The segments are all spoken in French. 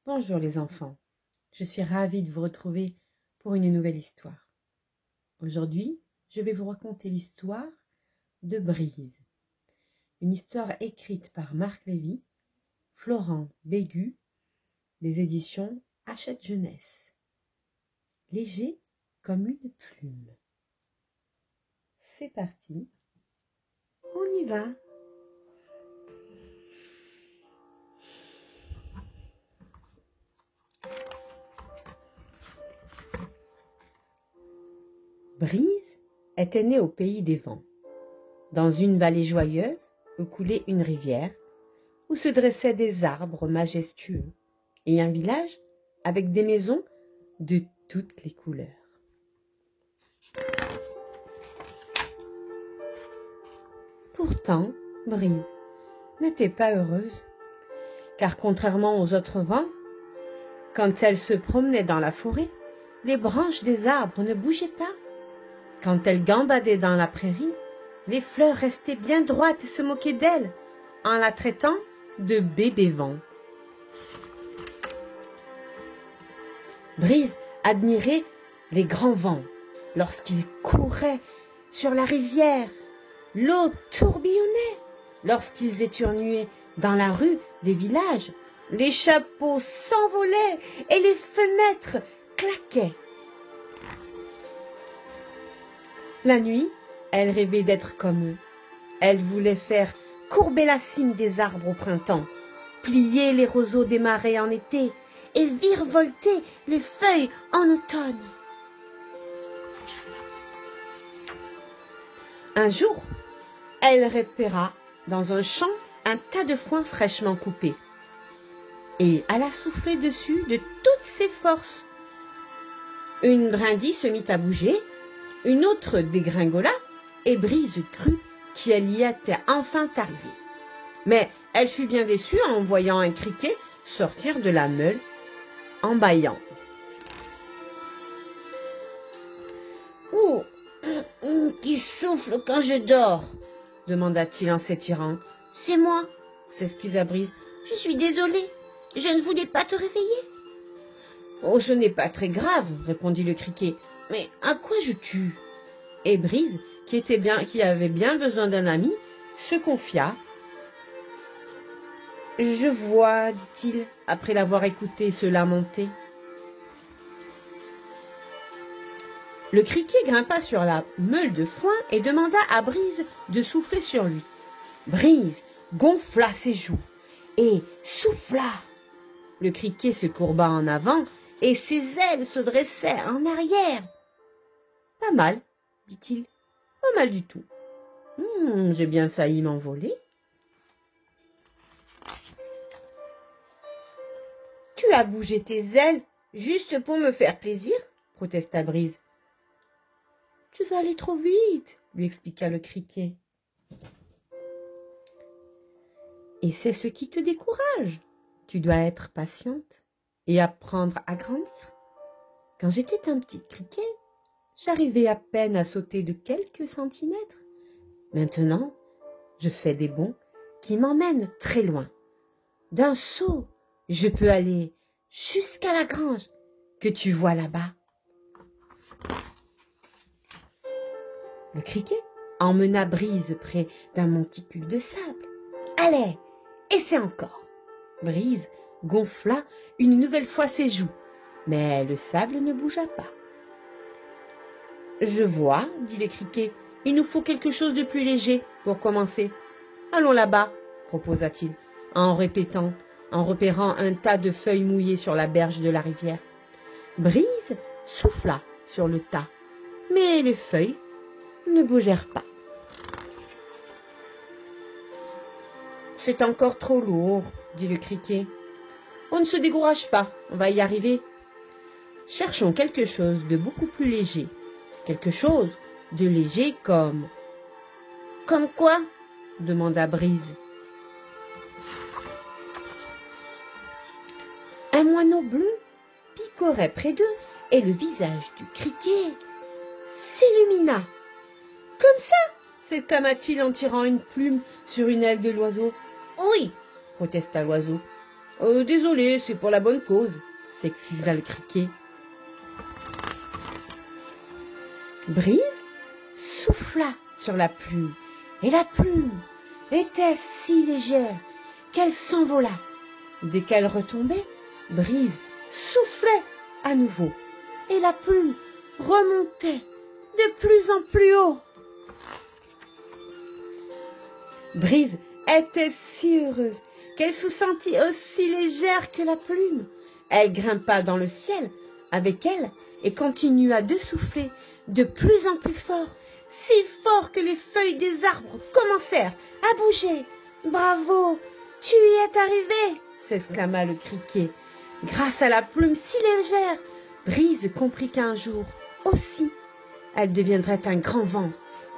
Bonjour les enfants, je suis ravie de vous retrouver pour une nouvelle histoire. Aujourd'hui, je vais vous raconter l'histoire de Brise. Une histoire écrite par Marc Lévy, Florent Bégu, des éditions Hachette Jeunesse. Léger comme une plume. C'est parti, on y va. Brise était née au pays des vents, dans une vallée joyeuse où coulait une rivière, où se dressaient des arbres majestueux et un village avec des maisons de toutes les couleurs. Pourtant, Brise n'était pas heureuse, car contrairement aux autres vents, quand elle se promenait dans la forêt, les branches des arbres ne bougeaient pas. Quand elle gambadait dans la prairie, les fleurs restaient bien droites et se moquaient d'elle, en la traitant de bébé vent. Brise admirait les grands vents lorsqu'ils couraient sur la rivière. L'eau tourbillonnait lorsqu'ils éternuaient dans la rue des villages. Les chapeaux s'envolaient et les fenêtres claquaient. La nuit, elle rêvait d'être comme eux. Elle voulait faire courber la cime des arbres au printemps, plier les roseaux des marais en été et virevolter les feuilles en automne. Un jour, elle repéra dans un champ un tas de foin fraîchement coupé et alla souffler dessus de toutes ses forces. Une brindille se mit à bouger, une autre dégringola et Brise crut qu'elle y était enfin arrivée. Mais elle fut bien déçue en voyant un criquet sortir de la meule en bâillant. « Oh, qui souffle quand je dors ?» demanda-t-il en s'étirant. « C'est moi, » s'excusa Brise. « Je suis désolée, je ne voulais pas te réveiller. »« Oh, ce n'est pas très grave, » répondit le criquet. « Mais à quoi je tue ?» Et Brise, qui avait bien besoin d'un ami, se confia. « Je vois, dit-il, après l'avoir écouté se lamenter. » Le criquet grimpa sur la meule de foin et demanda à Brise de souffler sur lui. Brise gonfla ses joues et souffla. Le criquet se courba en avant et ses ailes se dressèrent en arrière. « Pas mal, dit-il, pas mal du tout. J'ai bien failli m'envoler. »« Tu as bougé tes ailes juste pour me faire plaisir ?» protesta Brise. « Tu vas aller trop vite, » lui expliqua le criquet. « Et c'est ce qui te décourage. Tu dois être patiente et apprendre à grandir. Quand j'étais un petit criquet, j'arrivais à peine à sauter de quelques centimètres. Maintenant, je fais des bonds qui m'emmènent très loin. D'un saut, je peux aller jusqu'à la grange que tu vois là-bas. » Le criquet emmena Brise près d'un monticule de sable. « Allez, essaie encore !» Brise gonfla une nouvelle fois ses joues, mais le sable ne bougea pas. « Je vois, » dit le criquet, « il nous faut quelque chose de plus léger pour commencer. »« Allons là-bas, » proposa-t-il, en repérant un tas de feuilles mouillées sur la berge de la rivière. Brise souffla sur le tas, mais les feuilles ne bougèrent pas. « C'est encore trop lourd, » dit le criquet. « On ne se décourage pas, on va y arriver. Cherchons quelque chose de beaucoup plus léger. Quelque chose de léger comme... »« Comme quoi ?» demanda Brise. Un moineau bleu picorait près d'eux et le visage du criquet s'illumina. « Comme ça !» s'exclama-t-il en tirant une plume sur une aile de l'oiseau. « Oui !» protesta l'oiseau. Désolé, c'est pour la bonne cause, s'excusa le criquet. Brise souffla sur la plume, et la plume était si légère qu'elle s'envola. Dès qu'elle retombait, Brise soufflait à nouveau, et la plume remontait de plus en plus haut. Brise était si heureuse qu'elle se sentit aussi légère que la plume. Elle grimpa dans le ciel avec elle et continua de souffler de plus en plus fort, si fort que les feuilles des arbres commencèrent à bouger. « Bravo, tu y es arrivé !» s'exclama le criquet. Grâce à la plume si légère, Brise comprit qu'un jour aussi, elle deviendrait un grand vent,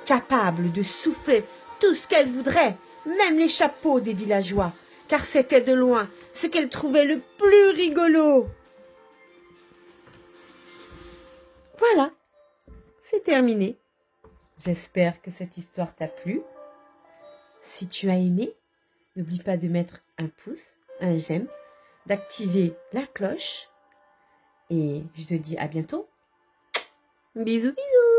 capable de souffler tout ce qu'elle voudrait, même les chapeaux des villageois, car c'était de loin ce qu'elle trouvait le plus rigolo. Voilà, c'est terminé. J'espère que cette histoire t'a plu. Si tu as aimé, n'oublie pas de mettre un pouce, un j'aime, d'activer la cloche. Et je te dis à bientôt. Bisous, bisous.